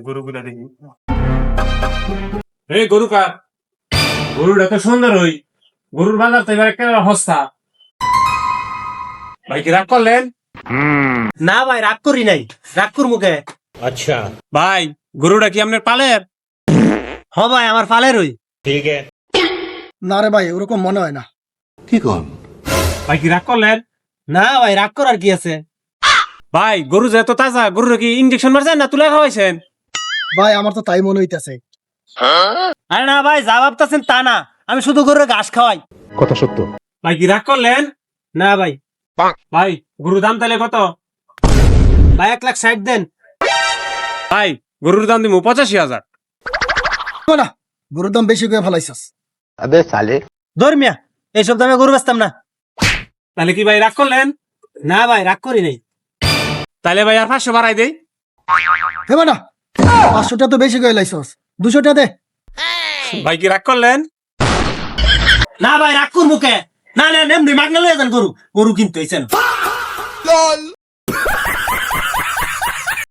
গরুগুলা দেখি। এই গরু কার? গরুটা তো সুন্দর হই, গরুর বাজার তো এবার একটা হস্তা। ভাই কি রাগ করলেন? না ভাই রাগ করি নাই, রাগ করবো কে? ভাই গরুটা কি আপনার পালের? হ ভাই আমার ফালের হই। না রে ভাই, ওরকম মনে হয় না। ভাই কি রাগ করলেন? না ভাই রাগ করার কি আছে? ভাই গরু যে এত তাজা, গরুর কি ইঞ্জেকশন মারছেন না তুলে খাওয়াইছেন? ভাই আমার তো তাই মনে হইতেছে। আরে না ভাই যা ভাবতেছেন তা না, আমি শুধু গরুর ঘাস খাওয়াই। ভাই কি রাগ করলেন? না ভাই। ভাই গরুর দাম তাহলে কত? ভাই 1,60,000 দেন। ভাই গরুর দাম দিব 85,000। না, গরুর দাম বেশি করে ফেলাইছস। ধর্মিয়া এইসব দামে গরু বেচতাম না। তাহলে কি ভাই রাগ করলেন? না ভাই রাগ করি নাই। তাহলে ভাই আর 500 বাড়াই দেই। হেবা না, 500 টাকা তো বেশি করে লাইছস, 200 টাকা দে। ভাই কি রাগ করলেন? না ভাই রাগ করবো কে? না না এমনি মাগনা লইয়া যান গরু, গরু কিনতে হইছেন।